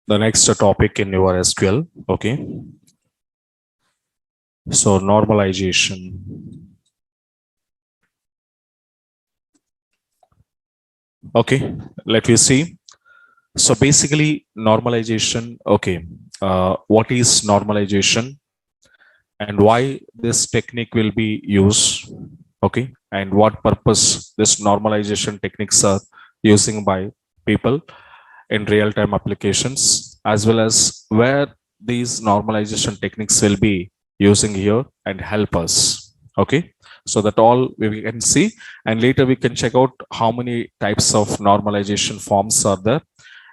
the next topic in your SQL. Okay. So normalization. Okay. Let me see. So basically normalization. Okay. What is normalization and why this technique will be used? Okay. And what purpose this normalization techniques are using by people in real-time applications, as well as where these normalization techniques will be using here and help us. Okay, so that all we can see, and later we can check out how many types of normalization forms are there,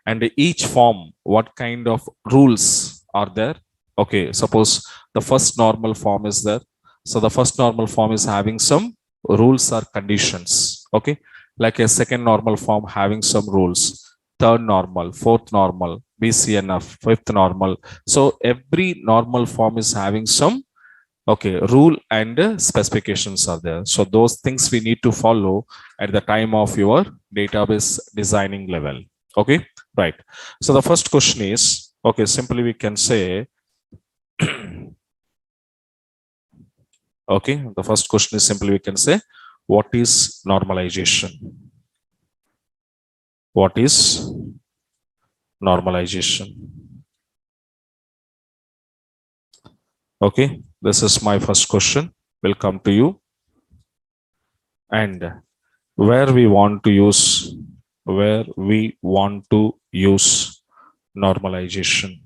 and each form what kind of rules are there. Okay, suppose the first normal form is there, so the first normal form is having some rules or conditions. Okay, like a second normal form having some rules, third normal, fourth normal, BCNF, fifth normal. So every normal form is having some rule and specifications are there. So those things we need to follow at the time of your database designing level. Okay, right. So the first question is, simply we can say, the first question is simply we can say, what is normalization? What is normalization? Okay, this is my first question. Will come to you. And where we want to use normalization.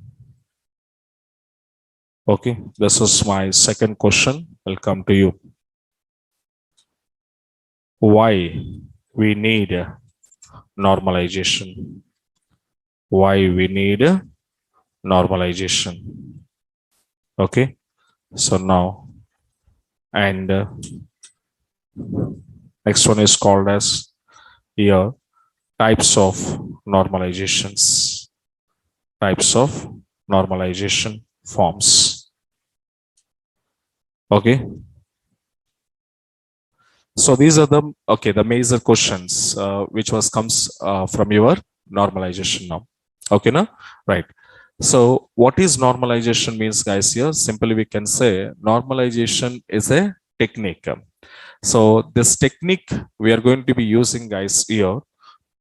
Okay, this is my second question. Will come to you. Why we need normalization? Why we need normalization? Okay, so now, and next one is called as here types of normalizations. Types of normalization forms. Okay. So these are the major questions which comes from your normalization now. Okay, now, right. So what is normalization means, guys? Here simply we can say normalization is a technique. So this technique we are going to be using, guys, here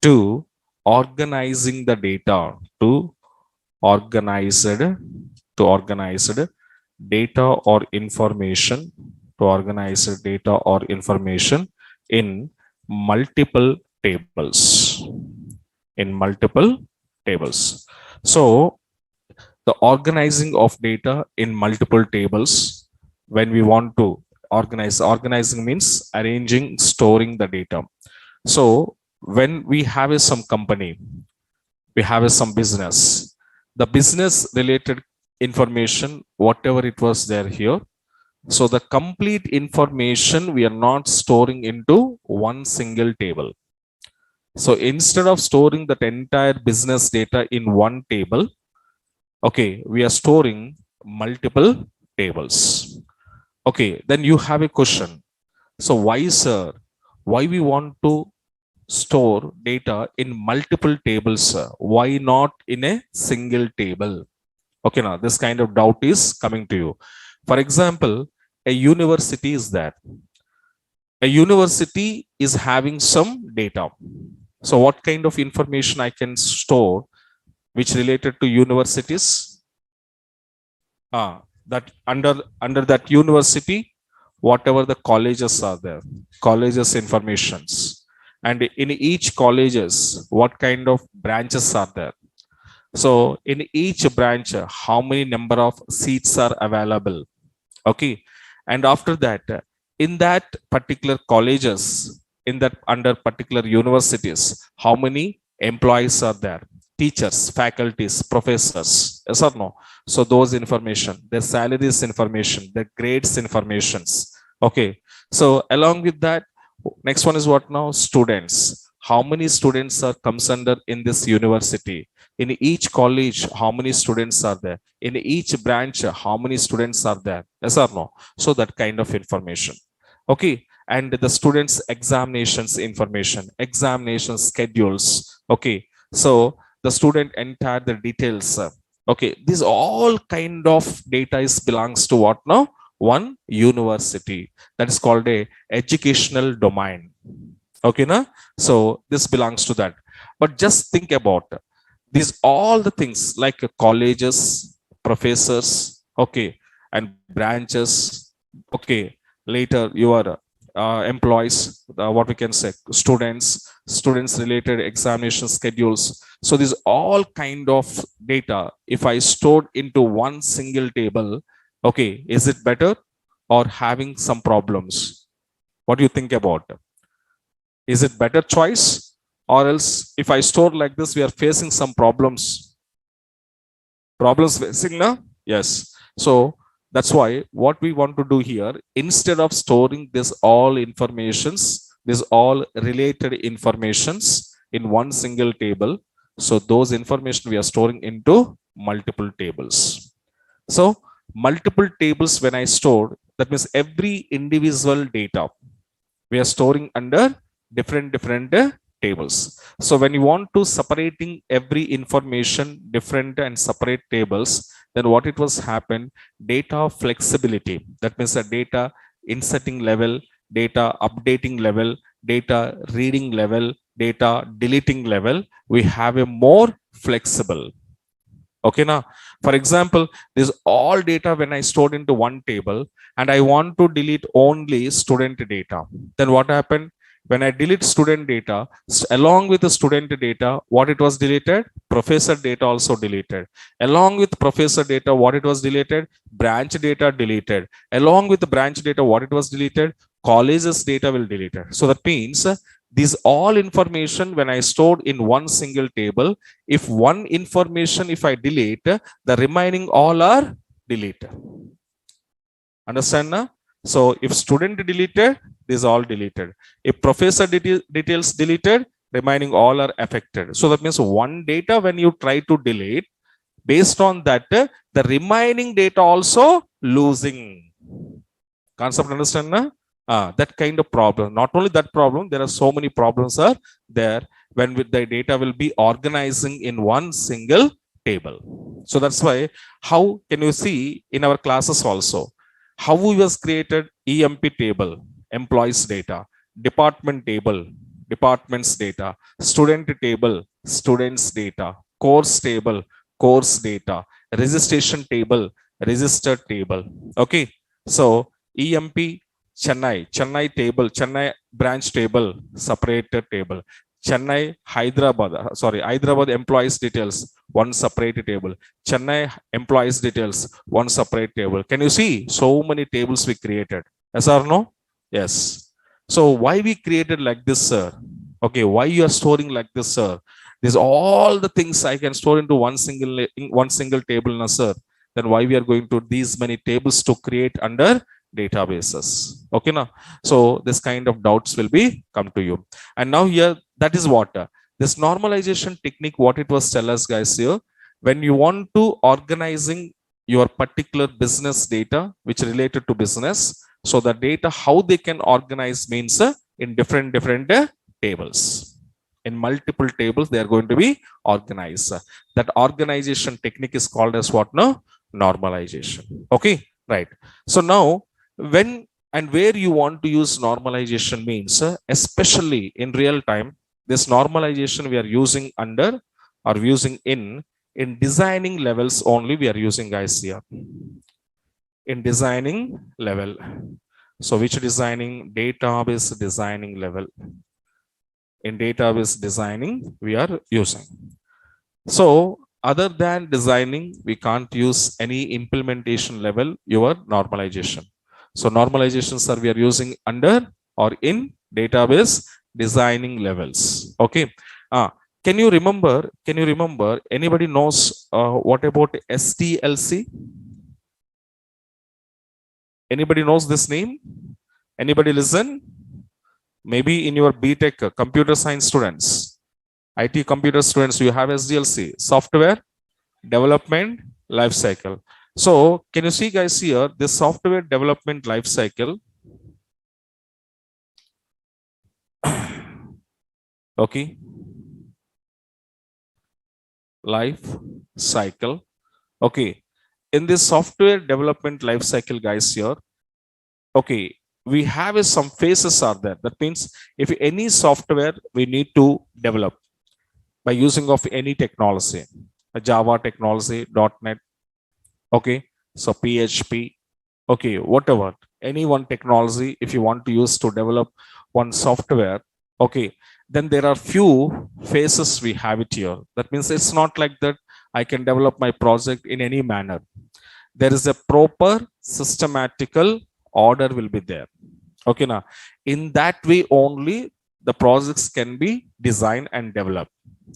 to organizing the data, to organized data or information, in multiple tables. So the organizing of data in multiple tables, when we want to organizing means arranging, storing the data. So when we have some company, we have some business, the business related information, whatever it was there here, so the complete information we are not storing into one single table. So instead of storing that entire business data in one table, we are storing multiple tables. Okay, then you have a question. So why, sir? Why we want to store data in multiple tables, sir? Why not in a single table? Okay, now this kind of doubt is coming to you. For example, a university is there. A university is having some data. So what kind of information I can store which related to universities? That under that university, whatever the colleges are there, colleges informations, and in each colleges, what kind of branches are there? So in each branch, how many number of seats are available? Okay, and after that, in that particular colleges, in that under particular universities, how many employees are there? Teachers, faculties, professors, yes or no? So those information, their salaries information, their grades informations. Okay, so along with that, next one is what now? Students. How many students are comes under in this university? In each college, how many students are there? In each branch, how many students are there? Yes or no? So that kind of information. Okay, and the students' examinations information, examination schedules. Okay, so the student entered the details. Okay, this all kind of data is belongs to what now? One university. That is called a educational domain. Okay, na? So this belongs to that. But just think about these all the things like colleges, professors, okay, and branches, okay, later your employees, what we can say, students related examination schedules. So these all kind of data, if I stored into one single table, okay, is it better or having some problems? What do you think about? Is it better choice, or else if I store like this, we are facing some problems facing now? Yes. So that's why what we want to do here, instead of storing this all informations, this all related informations in one single table, so those information we are storing into multiple tables. So multiple tables when I stored, that means every individual data we are storing under different tables. So when you want to separating every information different and separate tables, then what it was happen, data flexibility, that means the data inserting level, data updating level, data reading level, data deleting level, we have a more flexible. Okay, now for example, this all data when I stored into one table and I want to delete only student data, then what happened? When I delete student data, along with the student data, what it was deleted? Professor data also deleted. Along with professor data, what it was deleted? Branch data deleted. Along with the branch data, what it was deleted? Colleges data will deleted. So that means these all information when I stored in one single table, if one information if I delete, the remaining all are deleted. Understand now? So if student deleted, this all deleted. If professor details deleted, remaining all are affected. So that means one data when you try to delete, based on that, the remaining data also losing. Concept understand now? That kind of problem. Not only that problem, there are so many problems are there when with the data will be organizing in one single table. So that's why, how can you see in our classes also, how we was created EMP table, employees data, department table, departments data, student table, students data, course table, course data, registration table, registered table. Okay. So EMP Chennai table, Chennai branch table, separated table. Chennai, Hyderabad, Hyderabad employees details, one separate table. Chennai employees details, one separate table. Can you see so many tables we created? Yes or no? Yes. So why we created like this, sir? Okay, why you are storing like this, sir? These all the things I can store into one single table, na, sir. Then why we are going to these many tables to create under databases? Okay, now so this kind of doubts will be come to you. And now here, that is what this normalization technique, what it was tell us guys here, when you want to organizing your particular business data which related to business, so the data how they can organize means in different tables, in multiple tables they are going to be organized. That organization technique is called as what now? Normalization. Okay, right. So now when and where you want to use normalization means, especially in real time, this normalization we are using under or using in designing levels only we are using guys here, in designing level. So which designing? Database designing level. In database designing we are using. So other than designing, we can't use any implementation level your normalization. So normalizations are we are using under or in database designing levels. Okay. Can you remember? Can you remember? Anybody knows what about SDLC? Anybody knows this name? Anybody listen? Maybe in your BTech computer science students, IT computer students, you have SDLC, software development life cycle. So can you see guys here, this software development life cycle? Okay. life cycle. Okay, in this software development life cycle, guys, here, okay, we have some phases are there. That means if any software we need to develop by using of any technology, a Java technology, .NET, okay, so PHP, okay, whatever, any one technology, if you want to use to develop one software, okay, then there are few phases we have it here. That means it's not like that I can develop my project in any manner. There is a proper systematical order will be there. Okay, now in that way only the projects can be designed and developed.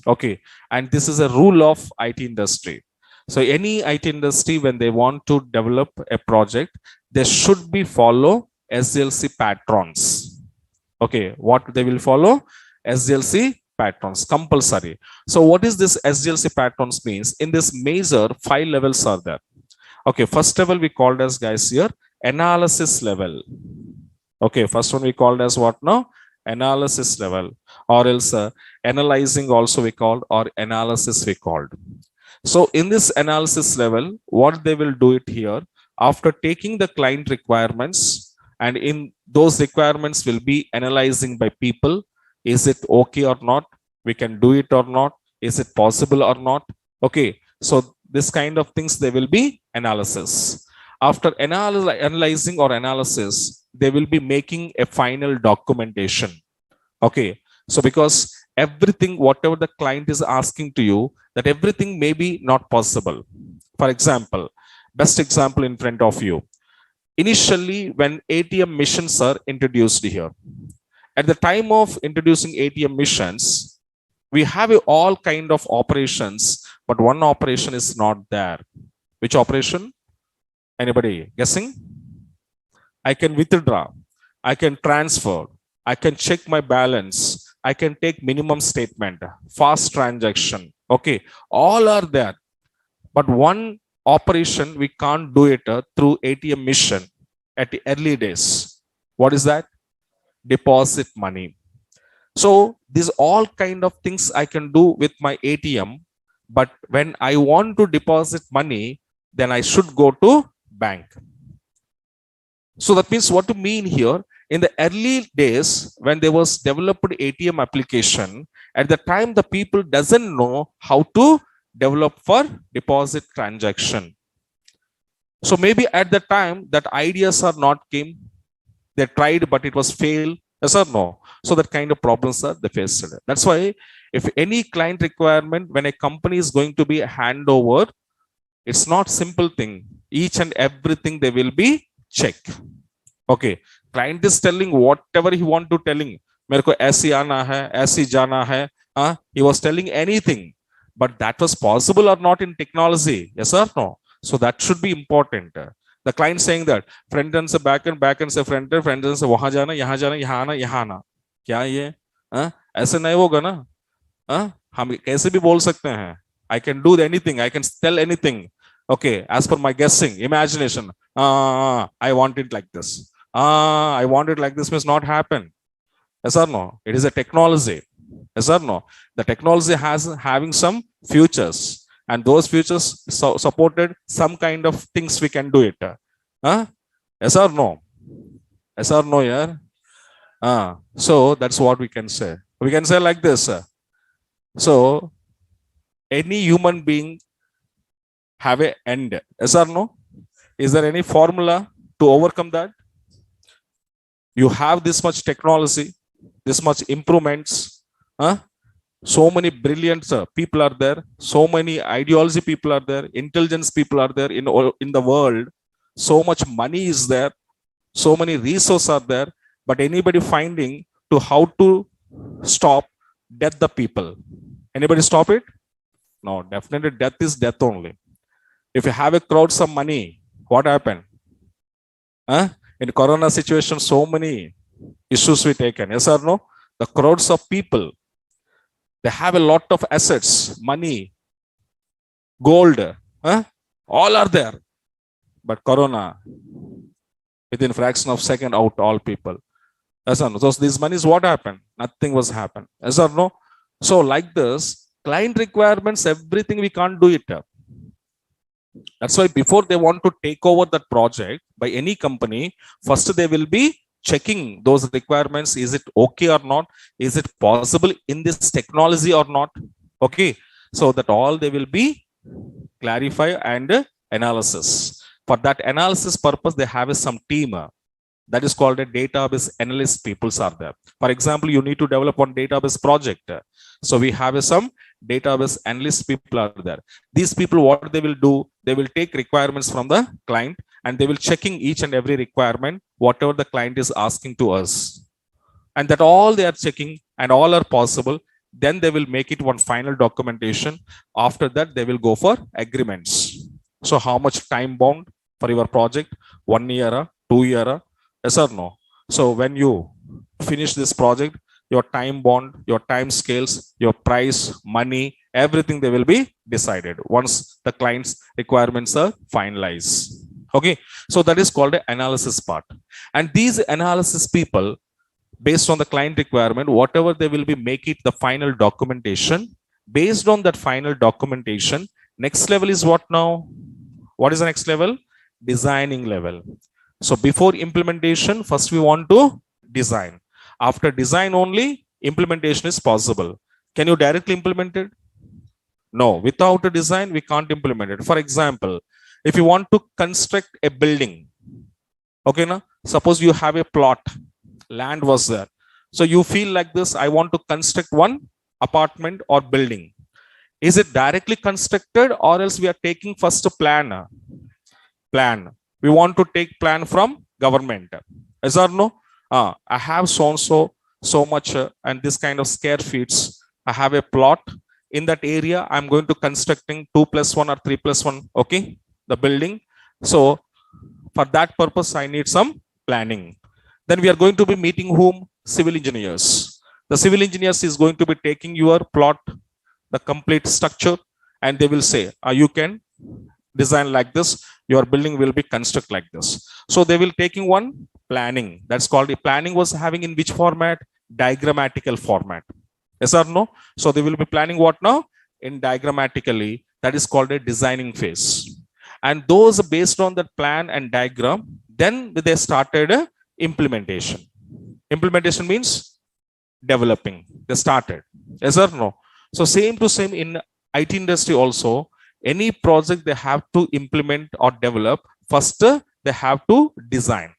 Okay, and this is a rule of IT industry. So any IT industry, when they want to develop a project, they should be follow SDLC patterns. Okay, what they will follow? SDLC patterns compulsory. So what is this SDLC patterns means? In this measure, 5 levels are there. Okay, first level we called as, guys, here analysis level. Okay, first one we called as what now? Analysis level, or else analyzing also we called, or analysis we called. So in this analysis level, what they will do it here, after taking the client requirements, and in those requirements will be analyzing by people, is it okay or not, we can do it or not, is it possible or not. Okay, so this kind of things they will be analysis. After analyzing or analysis, they will be making a final documentation. Okay, so because everything whatever the client is asking to you, that everything may be not possible. For example, best example in front of you, initially when ATM machines are introduced here, at the time of introducing ATM machines, we have all kind of operations, but one operation is not there. Which operation? Anybody guessing? I can withdraw, I can transfer, I can check my balance, I can take minimum statement, fast transaction. Okay, all are there. But one operation we can't do it through ATM machine at the early days. What is that? Deposit money. So these all kind of things I can do with my ATM, but when I want to deposit money, then I should go to bank. So that means what to mean here, in the early days when there was developed ATM application, at the time the people doesn't know how to develop for deposit transaction. So maybe at the time that ideas are not came, they tried but it was failed. Yes or no? So that kind of problems are they faced. That's why if any client requirement, when a company is going to be a handover, it's not simple thing. Each and everything they will be check. Okay, client is telling whatever he want to telling, मेरे को ऐसी आना है, ऐसी जाना है. He was telling anything, but that was possible or not in technology. Yes or no? So that should be important. The client saying that front end से back end से front end से वहां जाना, यहाँ आना, यहाँ आना. क्या ये? ऐसे नहीं होगा ना? हम कैसे भी बोल सकते हैं. I can do anything. I can tell anything. Okay, as per my guessing, imagination. I want it like this. I want it like this means not happen. Yes or no? It is a technology. Yes or no? The technology has having some futures, and those futures supported some kind of things we can do it. Yes or no? Yes or no, yeah? So that's what we can say. We can say like this. So any human being have an end. Yes or no? Is there any formula to overcome that? You have this much technology, this much improvements. So many brilliant people are there. So many ideology people are there. Intelligence people are there in the world. So much money is there. So many resources are there. But anybody finding to how to stop death the people? Anybody stop it? No, definitely death is death only. If you have a crowd some money, what happened? In corona situation, so many issues we taken. Yes or no? The crowds of people, they have a lot of assets, money, gold, all are there. But corona, within fraction of second, out all people. Yes or no? So these monies, what happened? Nothing was happened. Yes or no? So like this, Client requirements, everything we can't do it. That's why before they want to take over that project by any company, first they will be checking those requirements. Is it okay or not? Is it possible in this technology or not? Okay. So that all they will be clarify and analysis. For that analysis purpose, they have some team that is called a database analyst peoples are there. For example, you need to develop one database project. So we have some database analyst people are there. These people, what they will do, they will take requirements from the client and they will checking each and every requirement, whatever the client is asking to us. And that all they are checking and all are possible. Then they will make it one final documentation. After that, they will go for agreements. So how much time bound for your project? 1 year, 2 year, yes or no? So when you finish this project, your time bond, your time scales, your price, money, everything they will be decided once the client's requirements are finalized. Okay. So that is called the analysis part. And these analysis people, based on the client requirement, whatever they will be make it the final documentation. Based on that final documentation, next level is what now? What is the next level? Designing level. So before implementation, first we want to design. After design only, implementation is possible. Can you directly implement it? No, without a design, we can't implement it. For example, if you want to construct a building, okay, now suppose you have a plot, land was there. So you feel like this, I want to construct one apartment or building. Is it directly constructed or else we are taking first a plan? We want to take plan from government. Yes or no? I have so much and this kind of square feet. I have a plot in that area. I'm going to constructing 2+1 or 3+1. Okay, the building. So for that purpose, I need some planning. Then we are going to be meeting whom? Civil engineers. The civil engineers is going to be taking your plot, the complete structure, and they will say, you can design like this, your building will be construct like this. So they will taking one planning. That's called the planning was having in which format? Diagrammatical format. Yes or no? So they will be planning what now? In diagrammatically. That is called a designing phase. And those based on that plan and diagram, then they started implementation. Implementation means developing. They started. Yes or no? So same to same in IT industry also. Any project they have to implement or develop, first they have to design.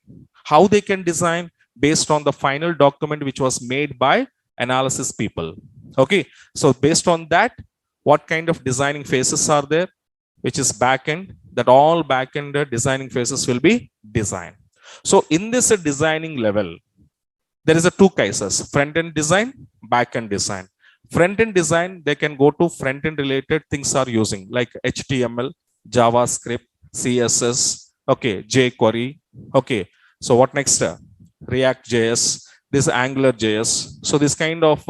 How they can design? Based on the final document which was made by analysis people. Okay. So based on that, what kind of designing phases are there? Which is backend. That all backend designing phases will be designed. So in this designing level, there is a two cases: front-end design, back-end design. Front-end design, they can go to front-end related things are using like HTML, JavaScript, CSS, okay, jQuery. Okay. So what next? React JS, this Angular JS. So this kind of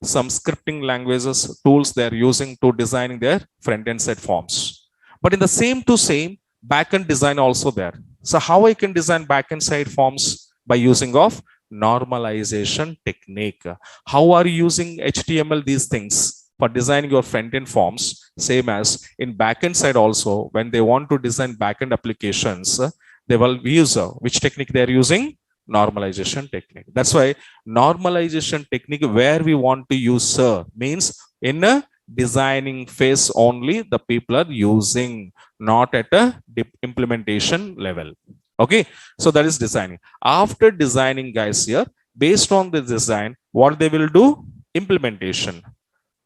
some scripting languages, tools they are using to designing their front-end side forms. But in the same to same, back-end design also there. So how I can design back-end side forms? By using of normalization technique. How are you using HTML, these things for designing your front-end forms? Same as in back-end side also, when they want to design back-end applications, they will use which technique they are using? Normalization technique. That's why normalization technique where we want to use means in a designing phase only the people are using, not at a implementation level. Okay. So that is designing. After designing, guys, here based on the design, what they will do? Implementation.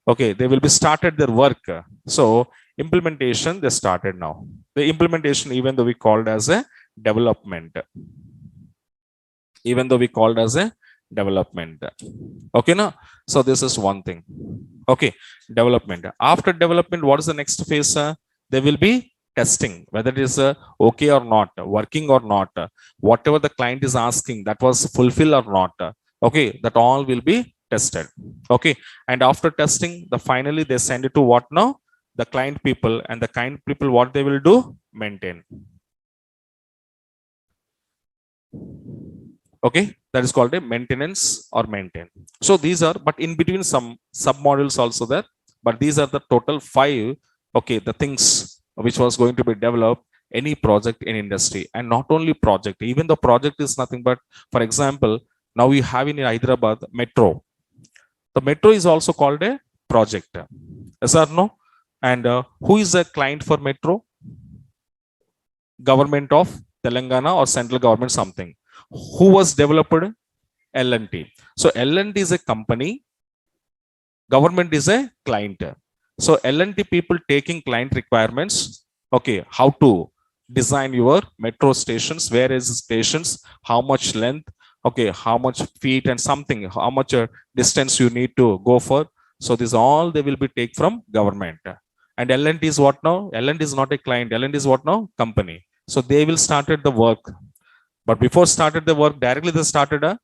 Okay, they will be started their work. So implementation they started now. The implementation, even though we called as a development, okay, now so this is one thing. Okay, development. After development, what is the next phase? They will be testing whether it is okay or not, working or not, whatever the client is asking, that was fulfilled or not. Okay, that all will be tested. Okay, and after testing, the finally they send it to what now? The client people, and the client people, what they will do? Maintain. Okay, that is called a maintenance or maintain. So these are, but in between some sub modules also there. but these are the total five, okay, the things which was going to be developed any project in industry. And not only project, even the project is nothing but, for example, now you have in Hyderabad metro. The metro is also called a project, yes or no? And who is a client for metro? Government of Telangana or central government something. Who was developed? L&T. So L&T is a company, government is a client. So L&T people taking client requirements, okay, how to design your metro stations, where is stations, how much length, okay, how much feet and something, how much distance you need to go for. So this all they will be take from government. And L&T is what now? L&T is not a client. L&T is what now? Company. So they will started the work. But before started the work, directly they started a,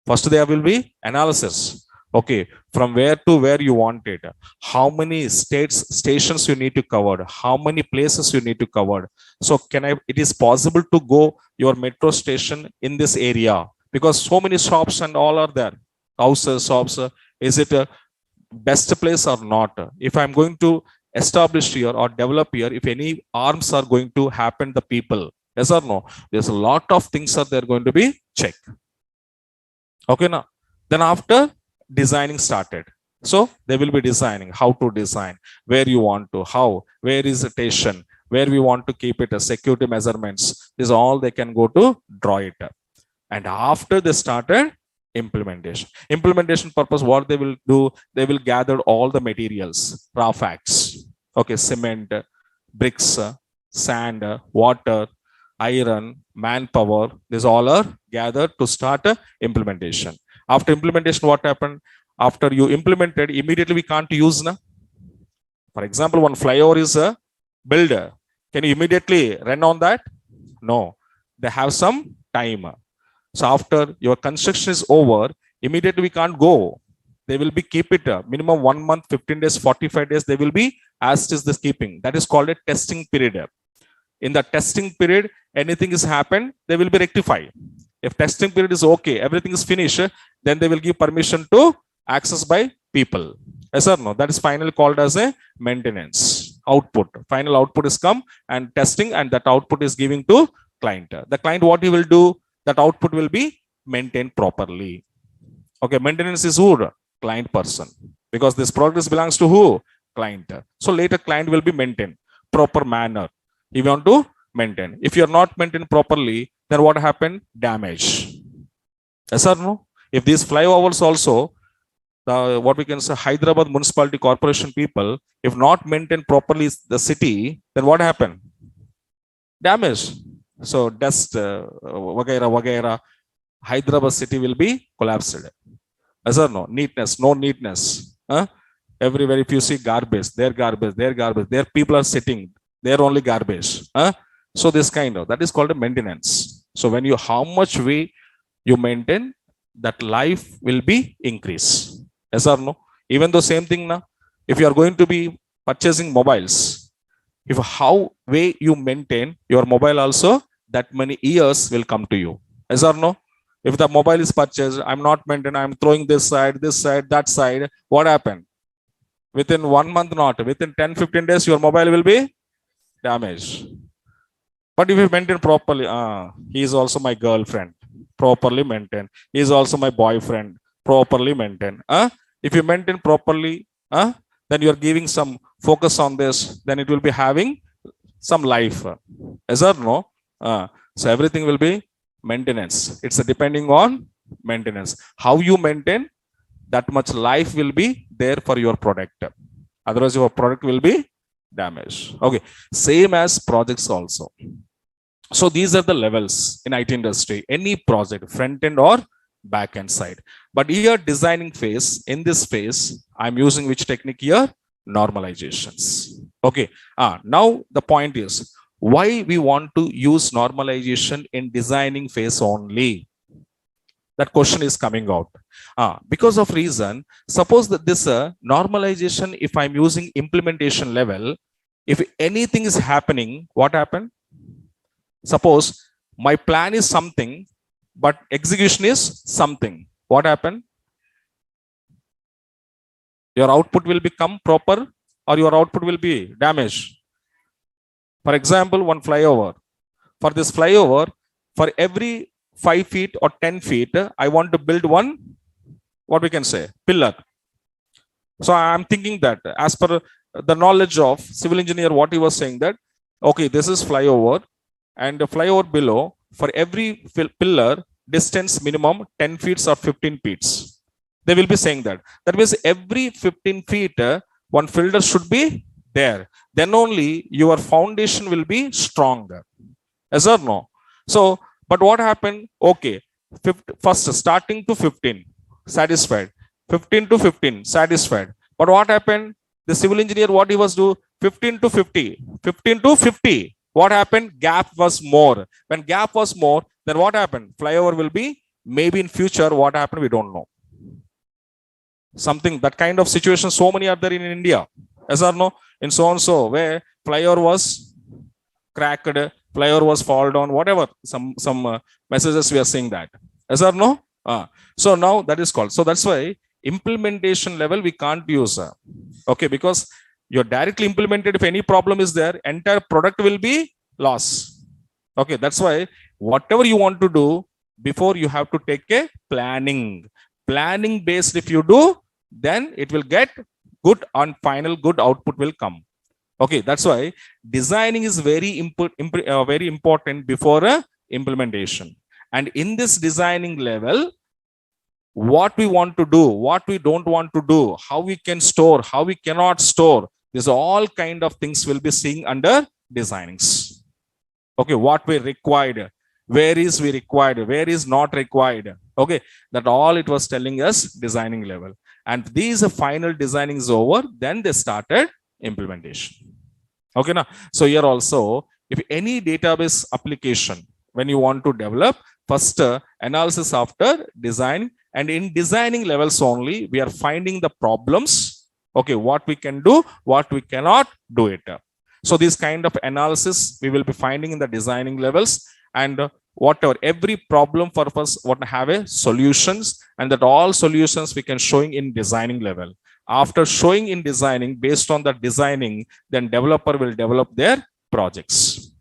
first there will be analysis. Okay, from where to where you want it, how many stations you need to cover, how many places you need to cover. So it is possible to go your metro station in this area, because so many shops and all are there, houses, shops. Is it a best place or not? If I'm going to establish here or develop here, if any arms are going to happen the people, yes or no, there's a lot of things are there going to be checked. Okay, now then after designing started, so they will be designing how to design, where you want to, how, where is the station, where we want to keep it, a security measurements, this all they can go to draw it. And after they started implementation purpose, what they will do, they will gather all the materials, raw facts, okay, cement, bricks, sand, water, iron, manpower, these all are gathered to start implementation. After implementation, what happened? After you implemented, immediately we can't use. For example, one flyover is a builder. Can you immediately run on that? No. They have some time. So after your construction is over, immediately we can't go. They will be keep it minimum 1 month, 15 days, 45 days. They will be as is this keeping. That is called a testing period. In the testing period, anything is happened, they will be rectified. If testing period is okay, everything is finished, then they will give permission to access by people. Yes or no? That is finally called as a maintenance output. Final output is come and testing, and that output is giving to client. The client, what he will do, that output will be maintained properly. Okay, maintenance is who? Client person. Because this product belongs to who? Client. So later client will be maintained proper manner. You want to maintain. If you are not maintained properly, then what happened? Damage. Yes or no? If these flyovers also, what we can say, Hyderabad municipality corporation people, if not maintained properly the city, then what happened? Damage. So dust, wagaira, wagaira, Hyderabad city will be collapsed. Yes or no? Neatness, no neatness. Everywhere, if you see garbage, their people are sitting, they're only garbage. So this kind of, that is called a maintenance. So when you, how much way you maintain, that life will be increase. Yes or no? Even though same thing now, if you are going to be purchasing mobiles, if how way you maintain your mobile also, that many years will come to you. Yes or no? If the mobile is purchased, I'm not maintaining, I'm throwing this side, that side, what happened? Within 1 month, not within 10-15 days, your mobile will be damaged. But if you maintain properly, he is also my girlfriend, properly maintain. He is also my boyfriend, properly maintain. If you maintain properly, then you are giving some focus on this, then it will be having some life. Yes or no? So everything will be maintenance. It's depending on maintenance. How you maintain, that much life will be there for your product. Otherwise, your product will be damaged. Okay. Same as projects also. So these are the levels in IT industry. Any project, front end or back end side. But here designing phase, in this phase, I'm using which technique here? Normalizations. Okay. Now the point is, why we want to use normalization in designing phase only? That question is coming out. Because of reason, suppose that this normalization, if I'm using implementation level, if anything is happening, what happened? Suppose my plan is something, but execution is something. What happened? Your output will become proper or your output will be damaged. For example, one flyover. For this flyover, for every 5 feet or 10 feet, I want to build one, what we can say, pillar. So I'm thinking that as per the knowledge of civil engineer, what he was saying that, okay, this is flyover and the flyover below, for every pillar, distance minimum 10 feet or 15 feet. They will be saying that. That means every 15 feet, one filter should be there. Then only your foundation will be stronger. Yes or no? So, but what happened? Okay, first starting to 15, satisfied. 15 to 15, satisfied. But what happened? The civil engineer, what he was do? 15 to 50, 15 to 50. What happened? Gap was more. When gap was more, then what happened? Flyover will be, maybe in future, what happened? We don't know. Something, that kind of situation, so many are there in India. Yes or no? In so and so, where flyover was cracked, flyover was fall down, whatever, some messages we are seeing that. Yes or no? So now that is called. So that's why implementation level we can't use. Okay, because you're directly implemented, if any problem is there, entire product will be lost. Okay, that's why whatever you want to do, before you have to take a planning based. If you do, then it will get good, on final good output will come. Okay, that's why designing is very important before implementation. And in this designing level, what we want to do, what we don't want to do, how we can store, how we cannot store, these all kind of things will be seeing under designings. Okay, what we required, where is we required, where is not required. Okay, that all it was telling us designing level. And these final designing is over, then they started implementation. Okay, now, so here also, if any database application, when you want to develop, first analysis after design, and in designing levels only, we are finding the problems. Okay, what we can do, what we cannot do it. So this kind of analysis we will be finding in the designing levels, and whatever, every problem for us, what have a solutions, and that all solutions we can showing in designing level. After showing in designing, based on the designing, then developer will develop their projects.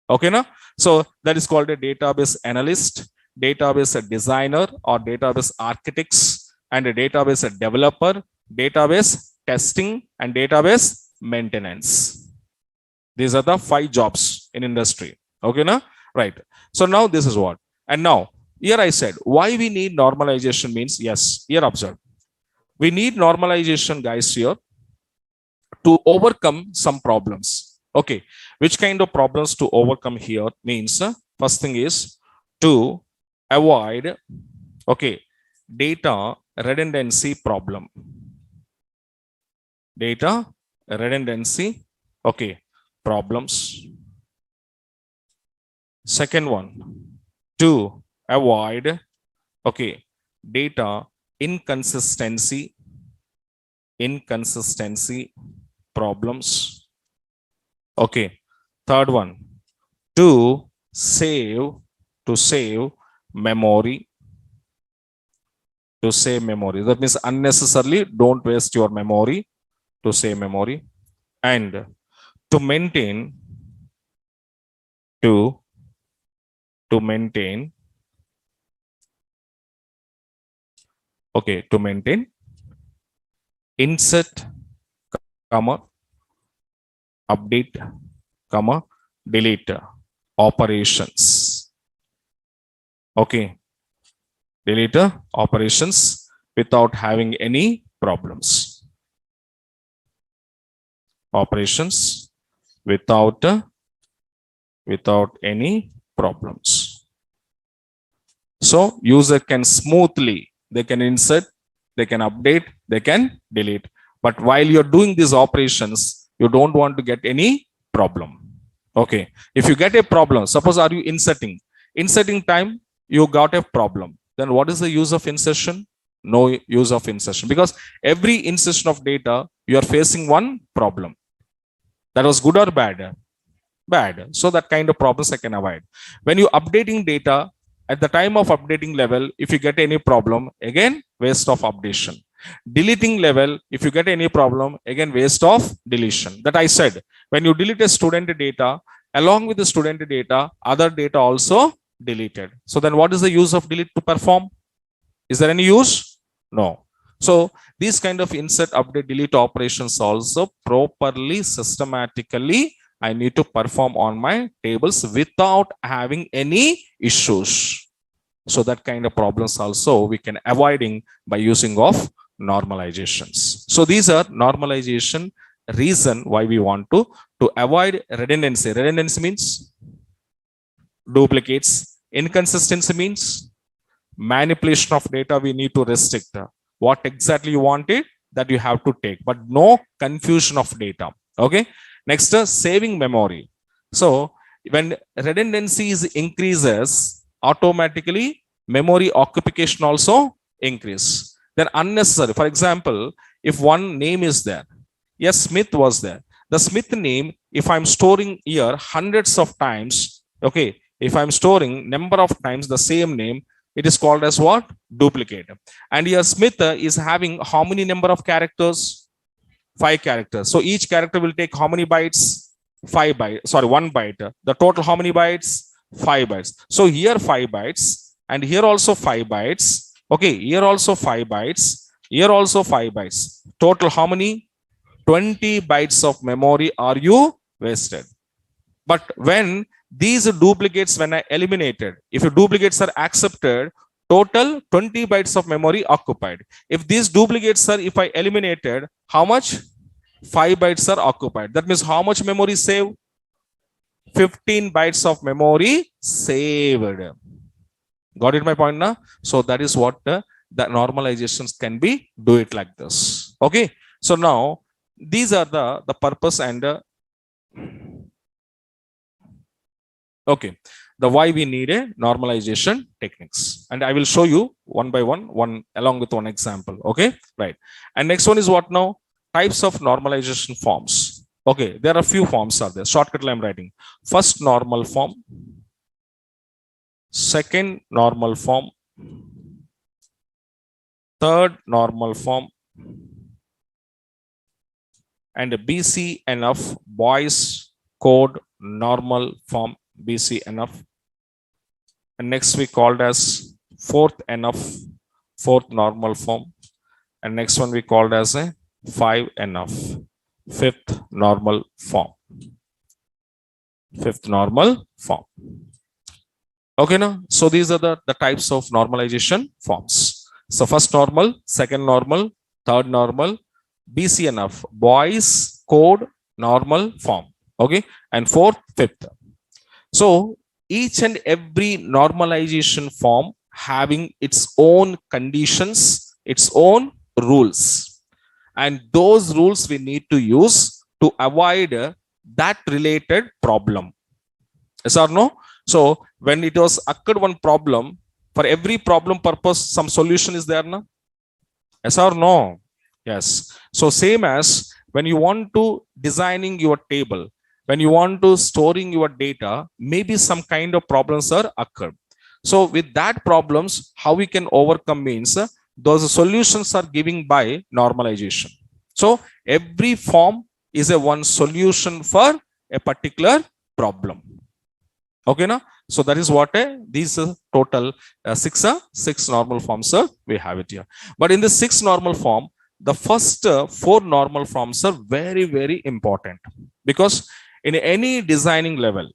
Okay, now, so that is called a database analyst, database designer, or database architects, and a database developer, database testing, and database maintenance. These are the 5 jobs in industry. Okay, now, right? So now this is what. And now here I said, why we need normalization means, yes, here observe. We need normalization, guys, here to overcome some problems. Okay, which kind of problems to overcome here means, first thing is to avoid, okay, data redundancy problem. Data redundancy, okay, problems. Second one, to avoid, okay, data inconsistency problems. Okay, third one, to save memory. To save memory, that means unnecessarily don't waste your memory, to save memory. And to maintain, okay, to maintain insert, comma, update, comma, delete operations. Okay, delete operations without having any problems. Operations without any problems. So user can smoothly, they can insert, they can update, they can delete. But while you're doing these operations, you don't want to get any problem. Okay, if you get a problem, suppose are you inserting time, you got a problem, then what is the use of insertion? No use of insertion, because every insertion of data, you are facing one problem. That was good or bad? Bad. So that kind of problems I can avoid. When you updating data, at the time of updating level, if you get any problem, again, waste of updation. Deleting level, if you get any problem, again waste of deletion. That I said, when you delete a student data, along with the student data, other data also deleted. So then what is the use of delete to perform? Is there any use? No. So these kind of insert, update, delete operations also properly, systematically, I need to perform on my tables without having any issues. So that kind of problems also we can avoiding by using of normalizations. So these are normalization reason why we want to avoid redundancy. Redundancy means duplicates. Inconsistency means manipulation of data. We need to restrict what exactly you wanted, that you have to take, but no confusion of data. Okay. Next, saving memory. So when redundancies increases, automatically memory occupation also increase. Then unnecessary. For example, if one name is there, yes, Smith was there. The Smith name, if I'm storing here hundreds of times, okay, if I'm storing number of times the same name, it is called as what? Duplicate. And here Smith is having how many number of characters? 5 characters. So each character will take how many bytes? 5 bytes. Sorry, 1 byte. The total how many bytes? 5 bytes. So here 5 bytes, and here also 5 bytes. Okay, here also 5 bytes. Here also 5 bytes. Total how many? 20 bytes of memory are you wasted. But when these duplicates, when I eliminated, if the duplicates are accepted, total 20 bytes of memory occupied. If these duplicates are, if I eliminated, how much? 5 bytes are occupied. That means how much memory saved? 15 bytes of memory saved. Got it my point now? So that is what the normalizations can be, do it like this. Okay. So now these are the purpose and okay, the why we need a normalization techniques, and I will show you one by one along with one example. Okay, right. And next one is what now? Types of normalization forms. Okay, there are a few forms are there. Shortcut I'm writing. First normal form, second normal form, third normal form, and BCNF, boys code normal form, BCNF. And next we called as fourth NF, fourth normal form. And next one we called as a 5NF, fifth normal form. Fifth normal form. Okay, now, so these are the types of normalization forms. So first normal, second normal, third normal, BCNF, boys code normal form. Okay, and fourth, fifth. So each and every normalization form having its own conditions, its own rules, and those rules we need to use to avoid that related problem. Yes or no? So when it was occurred one problem, for every problem purpose some solution is there, na? Yes or no? Yes. So same as when you want to designing your table, when you want to storing your data, maybe some kind of problems are occurred. So with that problems, how we can overcome means those solutions are giving by normalization. So every form is a one solution for a particular problem. Okay, now? So that is what these total six normal forms we have it here. But in the 6 normal form, the first 4 normal forms are very, very important, because in any designing level,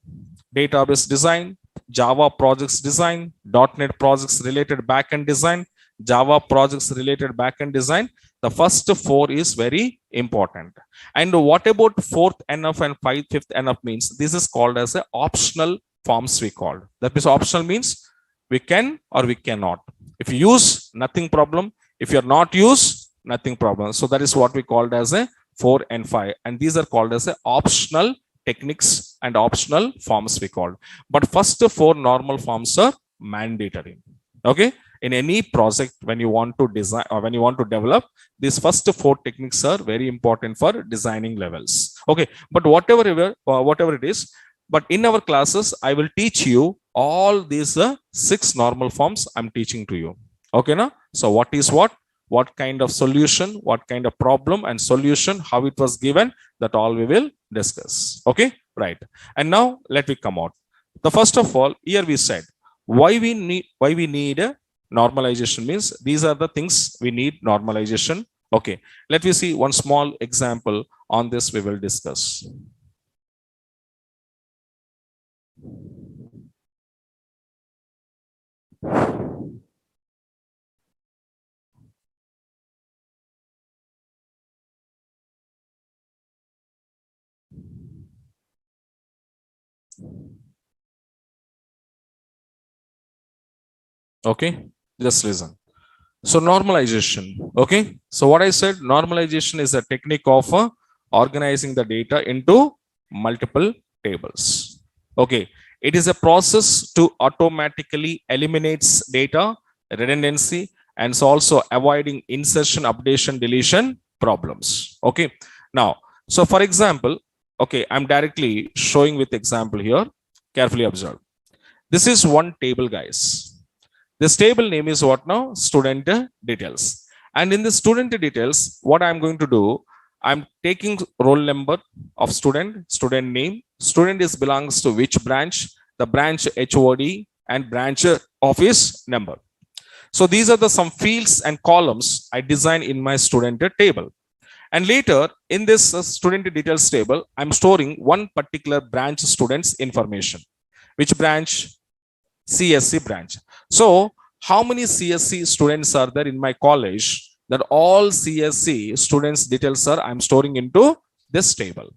database design, Java projects design, .NET projects related backend design, Java projects related backend design, the first 4 is very important. And what about 4th NF and 5th NF means? This is called as a optional forms we called. That means optional means we can or we cannot. If you use, nothing problem. If you are not use, nothing problem. So that is what we called as a 4 and 5. And these are called as a optional techniques and optional forms we called. But first 4 normal forms are mandatory. Okay. In any project, when you want to design or when you want to develop, these first 4 techniques are very important for designing levels. Okay. But whatever it is, but in our classes, I will teach you all these 6 normal forms I'm teaching to you. Okay. Now, so what is what? what kind of solution, what kind of problem and solution, how it was given, that all we will discuss. Okay, right. And now let me come out. The first of all, here we said why we need a normalization, means these are the things we need normalization. Okay, let me see one small example on this we will discuss. Okay, just listen. So normalization. Okay, so what I said, normalization is a technique of organizing the data into multiple tables. Okay, it is a process to automatically eliminates data redundancy and is also avoiding insertion, updation, deletion problems. Okay, now, so for example, okay, I'm directly showing with example here. Carefully observe. This is one table, guys. This table name is what now? Student details. And in the student details, what I'm going to do, I'm taking roll number of student, student name, student is belongs to which branch, the branch HOD and branch office number. So these are the some fields and columns I design in my student table. And later in this student details table, I'm storing one particular branch students information. Which branch? CSC branch. So how many CSC students are there in my college? That all CSC students details are I'm storing into this table.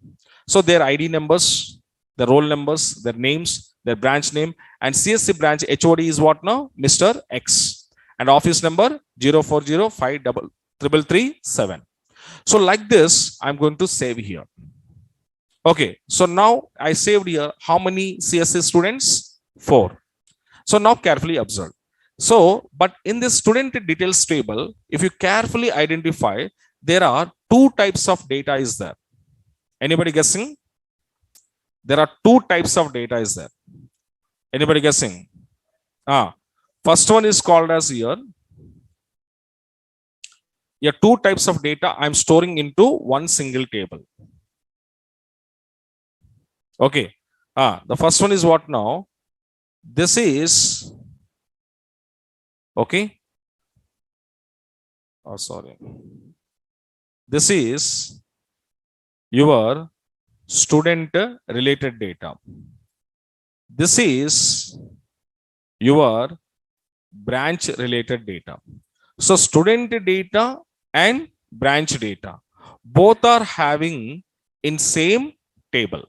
So their ID numbers, their roll numbers, their names, their branch name, and CSC branch HOD is what now? Mr. X. And office number 04053337. So like this, I'm going to save here. Okay, so now I saved here how many CSC students? 4. So now carefully observe. So, but in this student details table, if you carefully identify, there are 2 types of data is there. Anybody guessing? There are 2 types of data is there. Anybody guessing? First one is called as here. Here 2 types of data I'm storing into one single table. Okay. The first one is what now? This is, okay. Oh, sorry. This is your student related data. This is your branch related data. So student data and branch data, both are having in same table.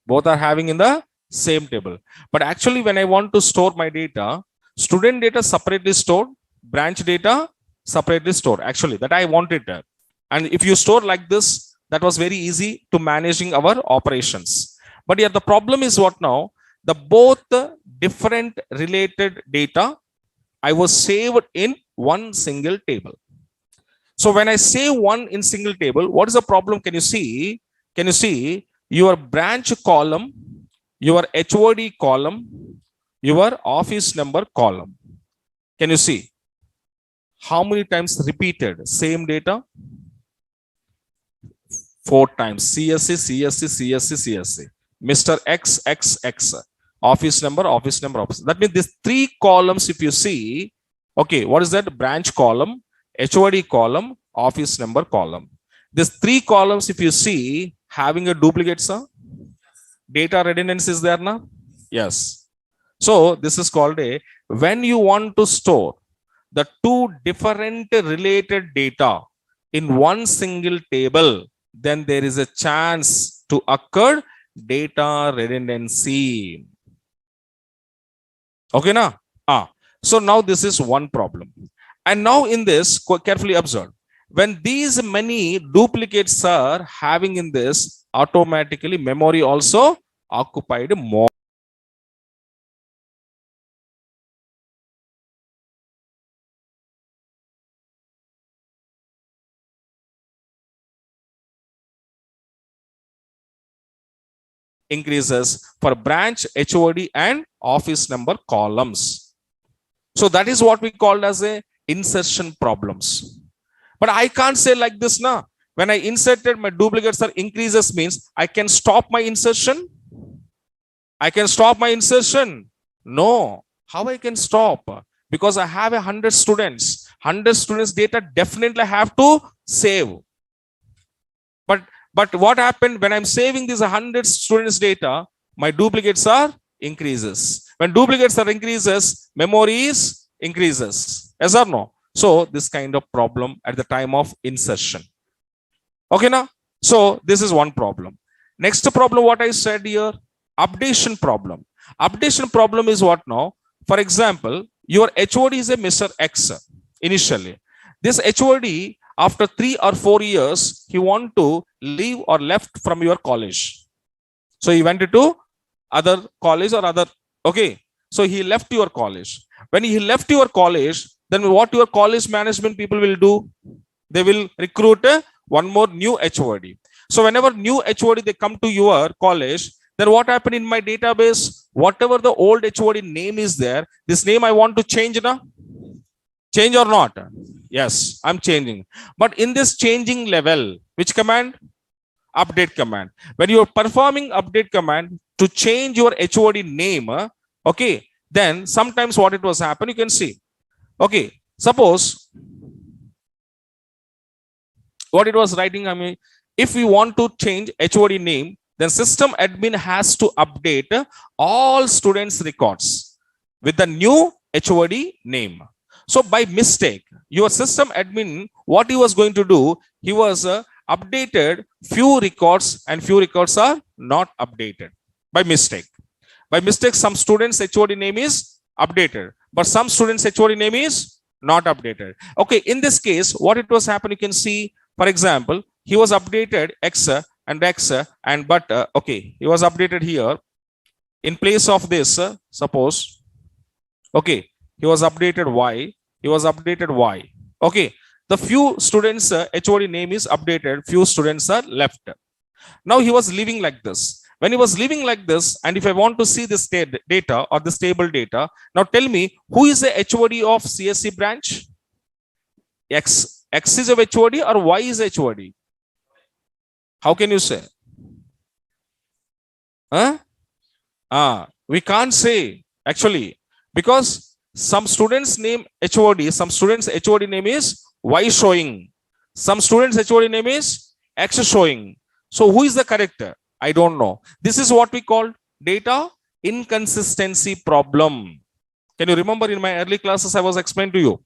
Both are having in the same table. But actually when I want to store my data, student data separately stored, branch data separately stored. Actually that I wanted. And if you store like this, that was very easy to managing our operations. But here the problem is what now? The both different related data I was saved in one single table. So when I save one in single table, what is the problem? Can you see? Can you see your branch column, your HOD column, your office number column? Can you see how many times repeated same data? 4 times. CSC, CSC, CSC, CSC. Mr. X, X, X. Office number, office number, office. That means these 3 columns, if you see, okay, what is that? Branch column, HOD column, office number column. These 3 columns, if you see, having a duplicate, sir. Data redundancy is there now? Yes. So this is called a, when you want to store the 2 different related data in one single table, then there is a chance to occur data redundancy. Okay, na? So now this is one problem. And now in this, carefully observe. When these many duplicates are having in this, automatically memory also occupied more. Increases for branch, HOD and office number columns. So that is what we called as a insertion problems. But I can't say like this now. When I inserted, my duplicates are increases means I can stop my insertion. I can stop my insertion. No. How I can stop? Because I have 100 students. 100 students data definitely have to save. But what happened when I'm saving these 100 students data, my duplicates are increases. When duplicates are increases, memory is increases. Yes or no? So this kind of problem at the time of insertion. Okay now? So this is one problem. Next problem, what I said here, updation problem. Updation problem is what now? For example, your HOD is a Mr. X initially. This HOD, after 3 or 4 years, he want to leave or left from your college. So he went to other college or other, okay. So he left your college. When he left your college, then what your college management people will do? They will recruit one more new HOD. So whenever new HOD they come to your college, then what happened in my database? Whatever the old HOD name is there, this name I want to change now. Change or not? Yes, I'm changing. But in this changing level, which command? Update command. When you're performing update command to change your HOD name, okay, then sometimes what it was happen, you can see. Okay, suppose what it was writing, I mean, if we want to change HOD name, then system admin has to update all students records with the new HOD name. So by mistake, your system admin, what he was going to do, he was updated few records and few records are not updated by mistake. By mistake, some students HOD name is updated, but some students HOD name is not updated. Okay, in this case, what it was happening, you can see, for example, he was updated X and X and but okay, he was updated here. In place of this, suppose, okay, he was updated Y. He was updated Y. Okay. The few students HOD name is updated. Few students are left. Now he was living like this. When he was living like this, and if I want to see this data or this table data, now tell me who is the HOD of CSC branch? X. X is a HOD or Y is HOD? How can you say? We can't say actually, because some students name HOD, some students HOD name is Y showing. Some students HOD name is X showing. So who is the correct? I don't know. This is what we call data inconsistency problem. Can you remember in my early classes I was explaining to you?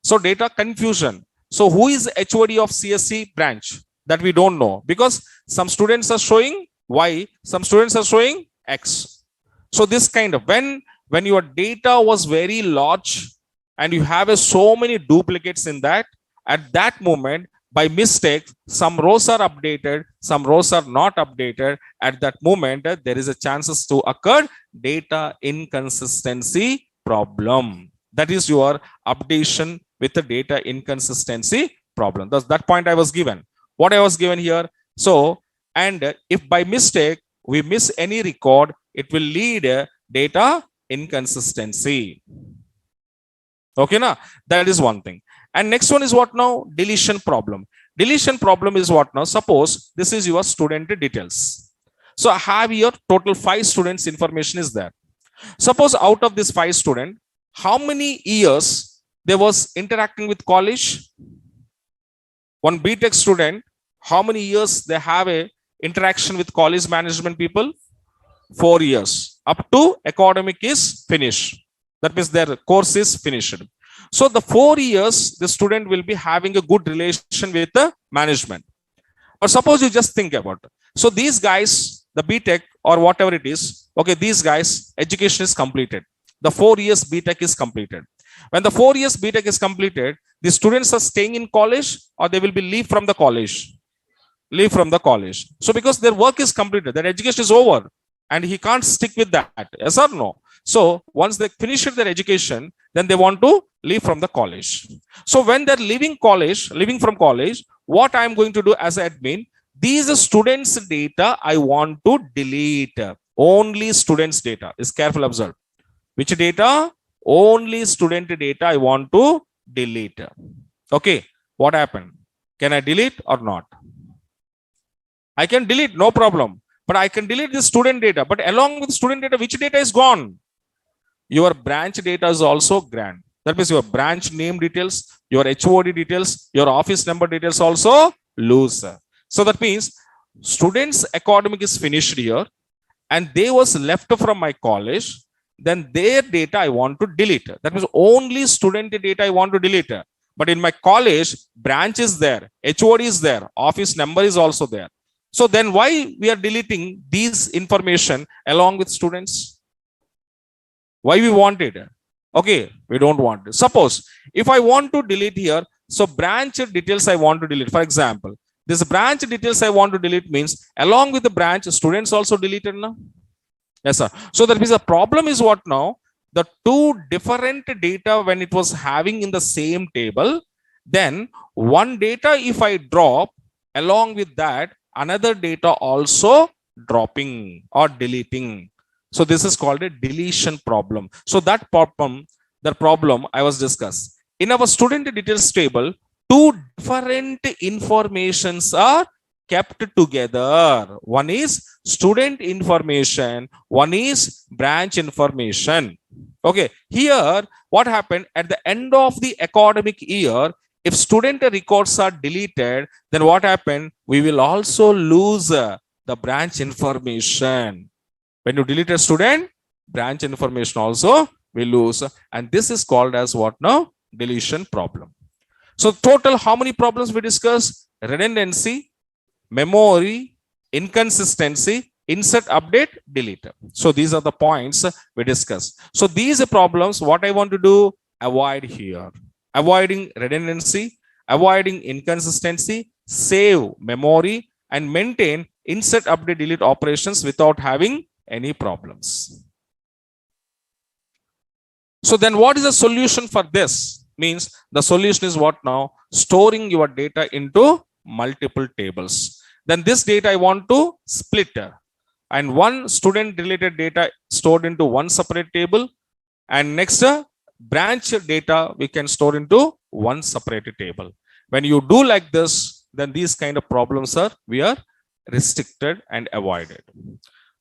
So data confusion. So who is HOD of CSC branch? That we don't know, because some students are showing Y, some students are showing X. So this kind of, when your data was very large and you have so many duplicates in that, at that moment, by mistake, some rows are updated, some rows are not updated. At that moment, there is a chances to occur data inconsistency problem. That is your updation with the data inconsistency problem. That's that point I was given. What I was given here. So, and if by mistake we miss any record, it will lead data inconsistency. Okay, now that is one thing. And next one is what now? Deletion problem. Deletion problem is what now? Suppose this is your student details. So I have here total 5 students information is there. Suppose out of this 5 student, how many years they was interacting with college? One BTech student, how many years they have a interaction with college management people? 4 years. Up to academic is finished. That means their course is finished. So the 4 years, the student will be having a good relation with the management. But suppose you just think about it. So these guys, the BTech or whatever it is, okay, these guys, education is completed. The 4 years BTech is completed. When the 4 years BTech is completed, the students are staying in college or they will be leave from the college. Leave from the college. So because their work is completed, their education is over and he can't stick with that. Yes or no? So once they finish their education, then they want to leave from the college. So when they're leaving from college, what I'm going to do as an admin, these students' data I want to delete. Only students' data. Is careful observe. Which data? only student data I want to delete. Okay, what happened? Can I delete or not? I can delete, no problem. But I can delete the student data. But along with student data, which data is gone? Your branch data is also gone. That means your branch name details, your HOD details, your office number details also lose. So that means students' academic is finished here and they was left from my college. Then their data I want to delete. That means only student data I want to delete. But in my college, branch is there, HOD is there, office number is also there. So then why we are deleting these information along with students? Why we want it? Okay, we don't want it. Suppose if I want to delete here, so branch details I want to delete. For example, this branch details I want to delete means along with the branch, students also deleted now. Yes, sir. So that means the problem is what now? The two different data when it was having in the same table, then one data if I drop, along with that, another data also dropping or deleting. So this is called a deletion problem. So that problem I was discussed. In our student details table, two different informations are kept together. One is student information, one is branch information. Okay, here what happened at the end of the academic year, if student records are deleted, then what happened? We will also lose the branch information. When you delete a student, branch information also will lose. And this is called as what now? Deletion problem. So total, how many problems we discussed? Redundancy, memory, inconsistency, insert, update, delete. So these are the points we discussed. So these problems, what I want to do, avoid here. Avoiding redundancy, avoiding inconsistency, save memory, and maintain insert, update, delete operations without having any problems. So then what is the solution for this? Means the solution is what now? Storing your data into multiple tables. Then this data I want to split. And one student related data stored into one separate table. And next branch data we can store into one separate table. When you do like this, then these kind of problems we are restricted and avoided.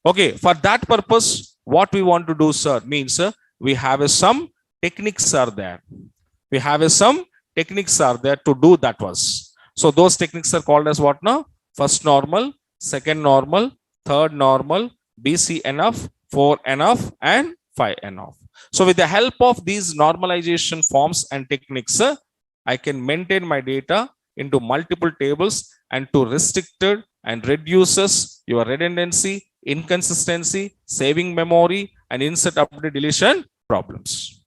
Okay, for that purpose, what we want to do, sir, means we have some techniques are there. We have some techniques are there to do that was. So those techniques are called as what now? First normal, second normal, third normal, BC enough, 4 enough, and 5 enough. So with the help of these normalization forms and techniques, I can maintain my data into multiple tables and to restricted and reduces your redundancy, inconsistency, saving memory, and insert, update, deletion problems.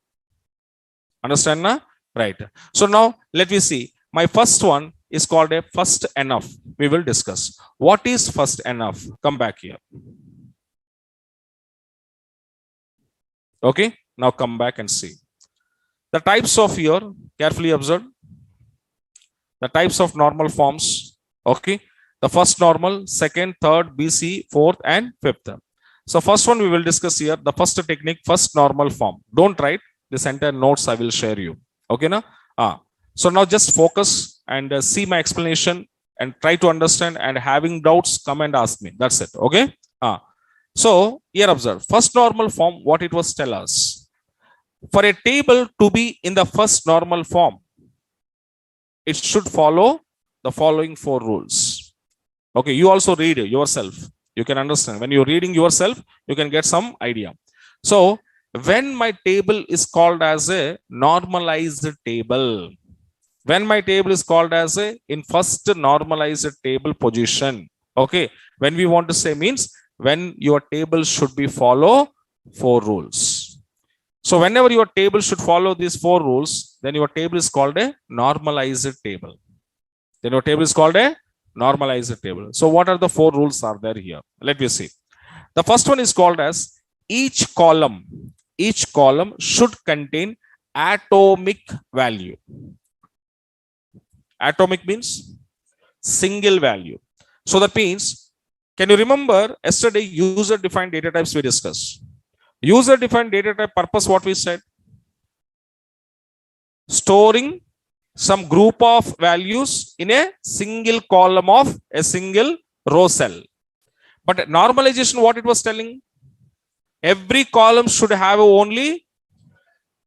Understand now? Right. So now let me see. My first one is called a first enough. We will discuss. What is first enough? Come back here. Okay. Now come back and see. The types of here, carefully observe. The types of normal forms. Okay. The first normal, second, third, BC, fourth, and fifth. So first one we will discuss here. The first technique, first normal form. Don't write this entire notes. I will share you. Okay, na? So now just focus and see my explanation and try to understand, and having doubts, come and ask me. That's it. Okay. So here observe. First normal form, what it was tell us. For a table to be in the first normal form, it should follow the following 4 rules. Okay, you also read yourself. You can understand. When you're reading yourself, you can get some idea. So when my table is called as a normalized table, when my table is called as a in first normalized table position, okay, when we want to say means when your table should be follow 4 rules. So whenever your table should follow these 4 rules, then your table is called a normalized table. Then your table is called a normalized table. So what are the 4 rules are there here? Let me see. The first one is called as each column should contain atomic value. Atomic means single value. So that means, can you remember yesterday user defined data types we discussed? User defined data type purpose, what we said? storing some group of values in a single column of a single row cell. But normalization, what it was telling, every column should have only,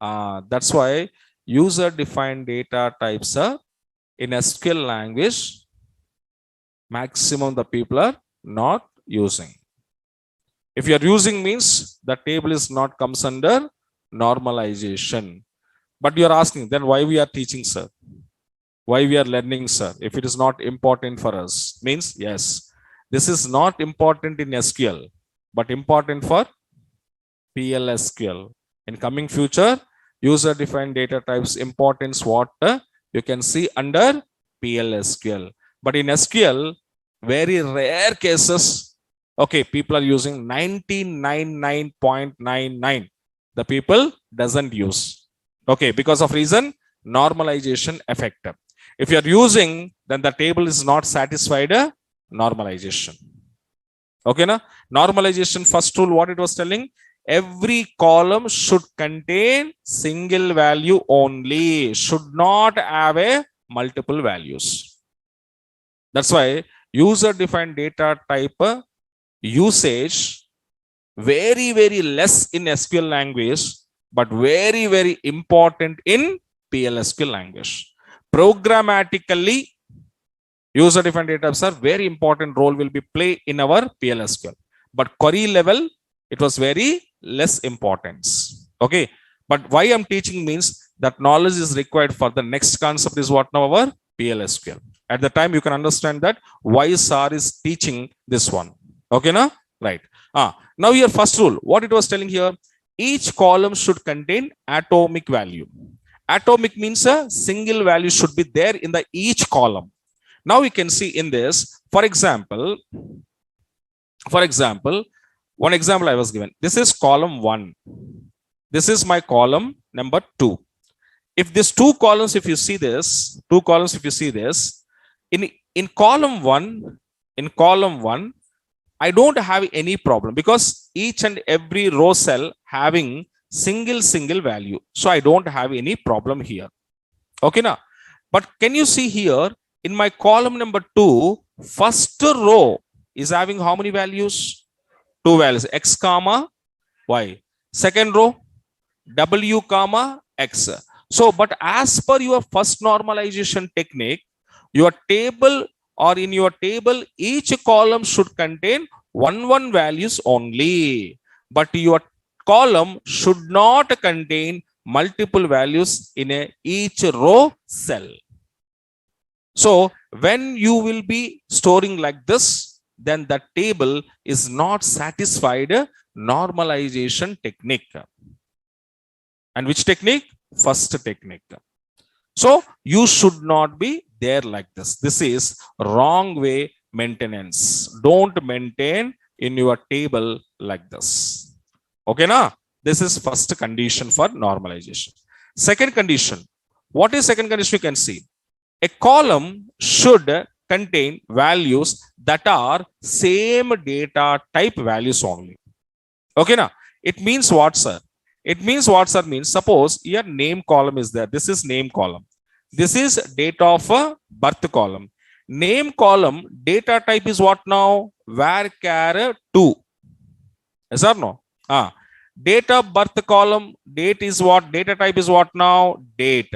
that's why user defined data types are in SQL language, maximum the people are not using. If you are using means the table is not comes under normalization. But you are asking, then why we are teaching, sir? Why we are learning, sir? If it is not important for us, means yes, this is not important in SQL, but important for PLSQL. In coming future, user defined data types importance what you can see under PLSQL. But in SQL, very rare cases, okay, people are using 99.99. The people doesn't use. Okay, because of reason normalization effect. If you are using, then the table is not satisfied normalization. Okay, na? Normalization first rule, what it was telling, every column should contain single value only, should not have a multiple values. That's why user defined data type usage very, very less in SQL language, but very, very important in PLSQL language. Programmatically, user defined data types are very important role will be play in our PLSQL. But query level, it was very less importance. Okay. But why I'm teaching means that knowledge is required for the next concept is what now our PLSQL. At the time you can understand that why SAR is teaching this one. Okay, na? Right. Now your first rule, what it was telling here, each column should contain atomic value. Atomic means a single value should be there in the each column. Now we can see in this, for example, one example I was given. This is column 1. This is my column number 2. If these two columns, if you see this, in column 1, I don't have any problem because each and every row cell having single value. So I don't have any problem here. Okay, now, but can you see here in my column number 2, first row is having how many values? 2 values, x comma y. Second row, w comma x. So, but as per your first normalization technique, your table or in your table, each column should contain one values only, but your column should not contain multiple values in each row cell. So when you will be storing like this, then the table is not satisfied normalization technique. And which technique? First technique. So you should not be there like this. This is wrong way maintenance. Don't maintain in your table like this. Okay, na? This is first condition for normalization. Second condition. What is second condition? You can see a column should contain values that are same data type values only. Okay, na? It means what, sir? It means what, sir? Means suppose here name column is there. This is name column. This is date of birth column. Name column data type is what now? Varchar 2. Yes or no? Date of birth column, date is what? Data type is what now? Date.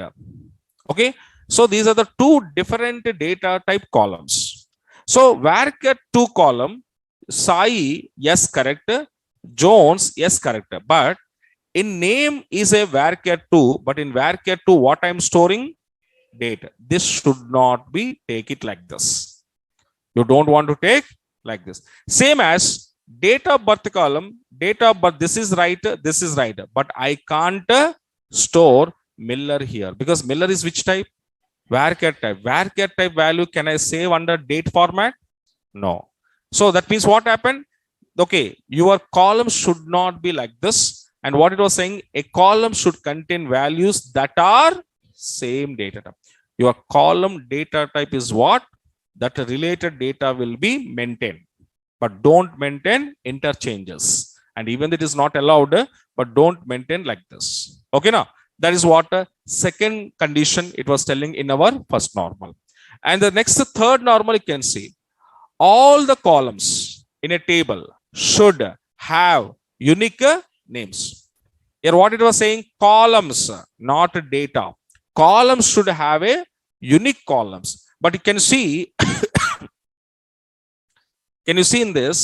Okay. So these are the two different data type columns. So Varchar 2 column, Sai, yes, correct. Jones, yes, correct. But in name is a Varchar 2, but in Varchar 2, what I'm storing? Date. This should not be, take it like this. You don't want to take like this. Same as date of birth column, date of birth, this is right, this is right. But I can't store Miller here because Miller is which type? Varchar type. Varchar type value can I save under date format? No. So that means what happened? Okay, your column should not be like this. And what it was saying, a column should contain values that are same data type. Your column data type is what? That related data will be maintained. But don't maintain interchanges. And even it is not allowed, but don't maintain like this. Okay, now That is what second condition it was telling in our first normal. And the next third normal, you can see all the columns in a table should have unique names. Here what it was saying, columns, not data. Columns should have a unique columns. But you can see, can you see in this?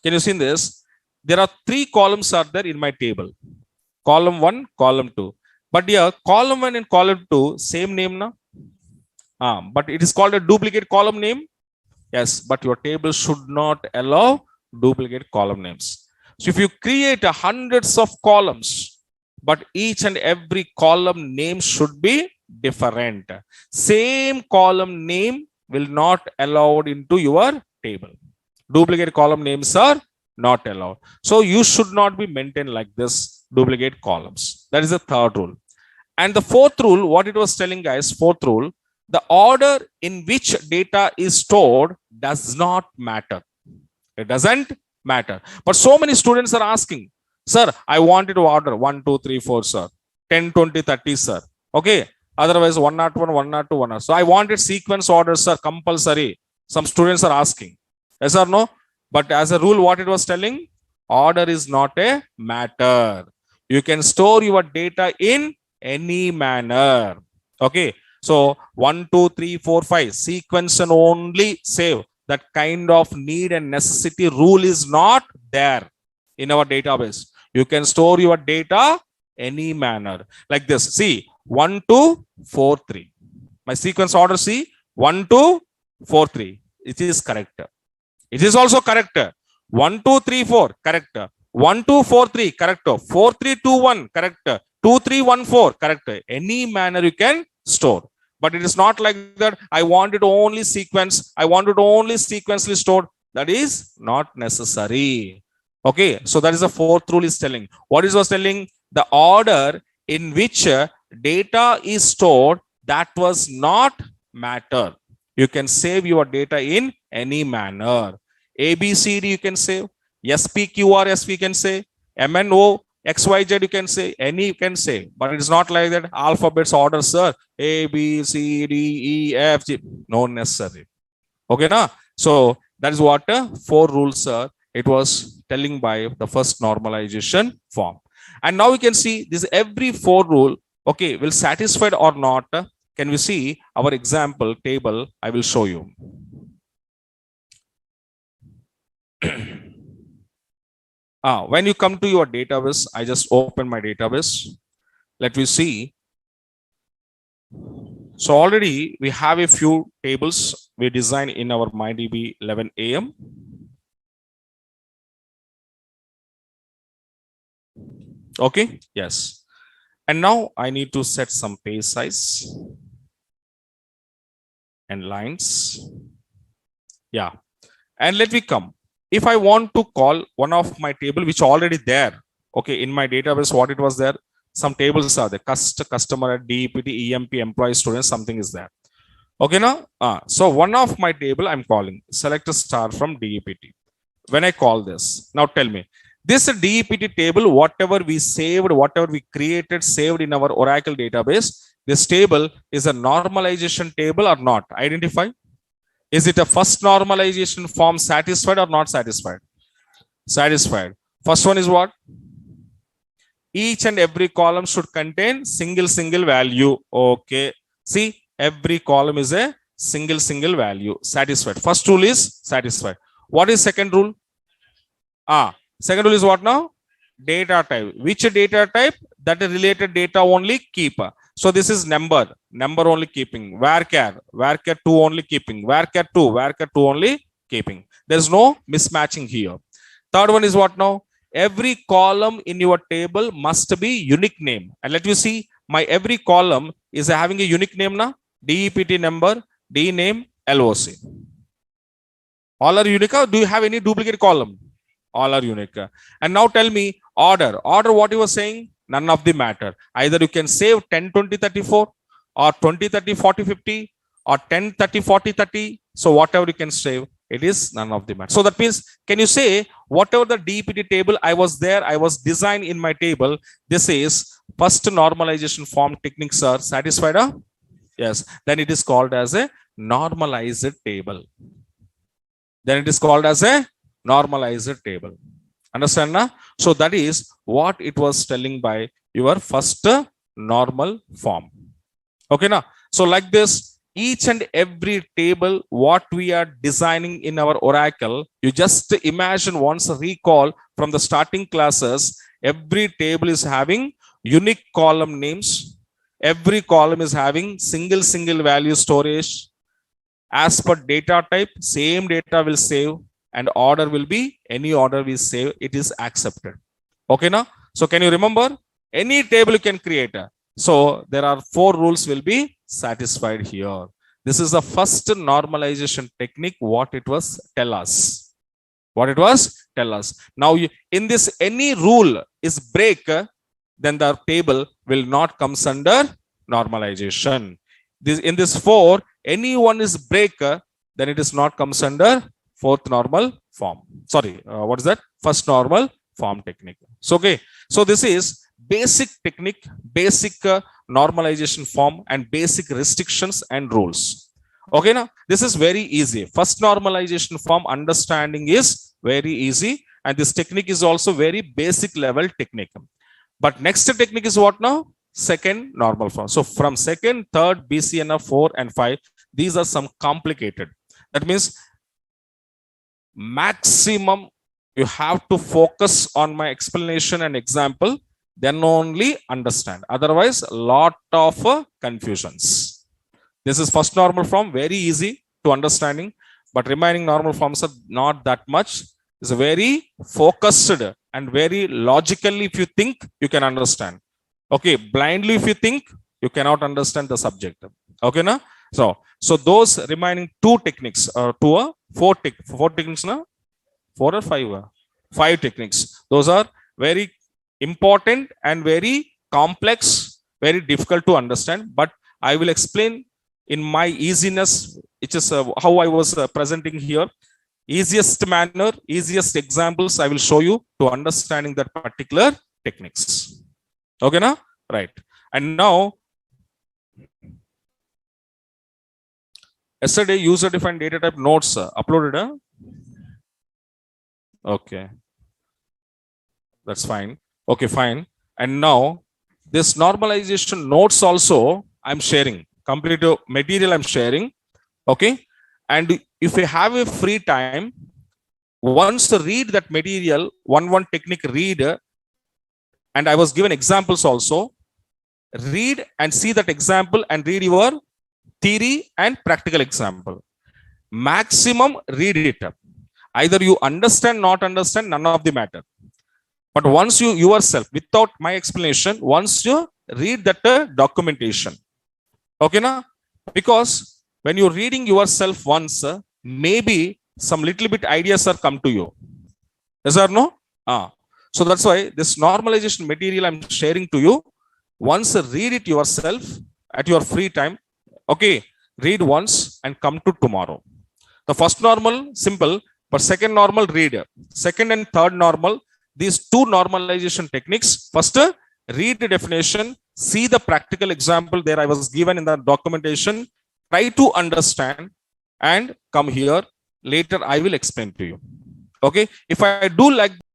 Can you see in this? There are 3 columns are there in my table. Column 1, column 2. But here, column 1 and column 2, same name now. But it is called a duplicate column name. Yes, but your table should not allow duplicate column names. So if you create hundreds of columns, but each and every column name should be different. Same column name will not allowed into your table. Duplicate column names are not allowed. So you should not be maintained like this, duplicate columns. That is the third rule. And the fourth rule, what it was telling guys, fourth rule, the order in which data is stored does not matter. It doesn't matter. But so many students are asking, sir, I wanted to order 1, 2, 3, 4, sir. 10, 20, 30, sir. Okay. Otherwise, 101, 102, 102. So I wanted sequence order, sir, compulsory. Some students are asking. Yes or no? But as a rule, what it was telling, order is not a matter. You can store your data in any manner. Okay. So 1, 2, 3, 4, 5 sequence and only save. That kind of need and necessity rule is not there in our database. You can store your data any manner like this. See, 1, 2, 4, 3. My sequence order, see, 1, 2, 4, 3. It is correct. It is also correct. 1, 2, 3, 4, correct. 1, 2, 4, 3, correct. 4, 3, 2, 1, correct. 2, 3, 1, 4, correct. Any manner you can store. But it is not like that. I want it only sequence. I want it only sequentially stored. That is not necessary. Okay. So that is the fourth rule is telling. What is was telling? The order in which data is stored, that was not matter. You can save your data in any manner. A, B, C, D you can save. S, P, Q, R, S, V can say. M, N, O, X, Y, Z you can say. Any you can say. But it is not like that. Alphabets order, sir. A, B, C, D, E, F, G. No necessary. Okay, na? So that is what 4 rules, sir. It was telling by the first normalization form. And now we can see this every 4 rule, okay, will satisfied or not. Can we see our example table? I will show you. When you come to your database, I just open my database. Let me see. So already we have a few tables we designed in our MyDB 11 AM. Okay, yes. And now I need to set some page size and lines. Yeah. And let me come. If I want to call one of my table, which already there, okay, in my database, what it was there, some tables are there, customer, DEPT, EMP, employee, student, something is there. Okay, now, so one of my table I'm calling, select a star from DEPT. When I call this, now tell me, this DEPT table, whatever we saved, whatever we created, saved in our Oracle database, this table is a normalization table or not? Identify. Is it a first normalization form satisfied or not satisfied? Satisfied. First one is what? Each and every column should contain single value. Okay. See, every column is a single value. Satisfied. First rule is satisfied. What is second rule? Second rule is what now? Data type. Which data type? That is related data only keep. So this is number only keeping. Varchar 2 only keeping. Varchar 2 only keeping. There's no mismatching here. Third one is what now? Every column in your table must be unique name. And let me see, my every column is having a unique name now. DEPT number, D name, LOC. All are unique. Do you have any duplicate column? All are unique. And now tell me order. Order what you were saying? None of the matter. Either you can save 10, 20, 34 or 20, 30, 40, 50 or 10, 30, 40, 30. So whatever you can save, it is none of the matter. So that means, can you say whatever the DEPT table I was there, I was designed in my table, this is first normalization form techniques are satisfied? Yes. Then it is called as a normalized table. Then it is called as a normalized table. Understand now? So that is what it was telling by your first normal form. Okay now. So like this, each and every table what we are designing in our Oracle, you just imagine once, recall from the starting classes, every table is having unique column names. Every column is having single value storage. As per data type, same data will save, and order will be any order we save, it is accepted. Okay now. So can you remember, any table you can create? So there are 4 rules will be satisfied here. This is the first normalization technique what it was tell us. What it was tell us. Now in this, any rule is break, then the table will not comes under normalization. In this 4, any one is break, then it is not comes under fourth normal form. Sorry, what is that? First normal form technique. So okay, so this is basic technique, basic normalization form, and basic restrictions and rules. Okay now, this is very easy. First normalization form understanding is very easy, and this technique is also very basic level technique. But next technique is what now? Second normal form. So from second, third, BCNF 4 and 5, these are some complicated. That means maximum you have to focus on my explanation and example, then only understand. Otherwise, lot of confusions. This is first normal form, very easy to understanding, but remaining normal forms are not that much. It's very focused and very logically, if you think, you can understand. Okay, blindly if you think, you cannot understand the subject. Okay na? So those remaining 2 techniques, or 4 techniques na? 4 or 5? 5 techniques. Those are very important and very complex, very difficult to understand, but I will explain in my easiness, which is how I was presenting here. Easiest manner, easiest examples I will show you to understanding that particular techniques. Okay na? Right. And now, yesterday user defined data type nodes uploaded. Okay, that's fine. Okay, fine. And now this normalization nodes also I'm sharing, complete material I'm sharing. Okay, and if you have a free time, once read that material, one technique read, and I was given examples also. Read and see that example and read your theory and practical example. Maximum read it. Either you understand, not understand, none of the matter. But once you yourself, without my explanation, once you read that documentation, okay na? Because when you're reading yourself once, maybe some little bit ideas are come to you. Yes or no? So that's why this normalization material I'm sharing to you. Once read it yourself at your free time. Okay, read once and come to tomorrow. The first normal, simple, but second normal, read. Second and third normal, these 2 normalization techniques. First, read the definition, see the practical example there I was given in the documentation, try to understand, and come here. Later I will explain to you. Okay, if I do like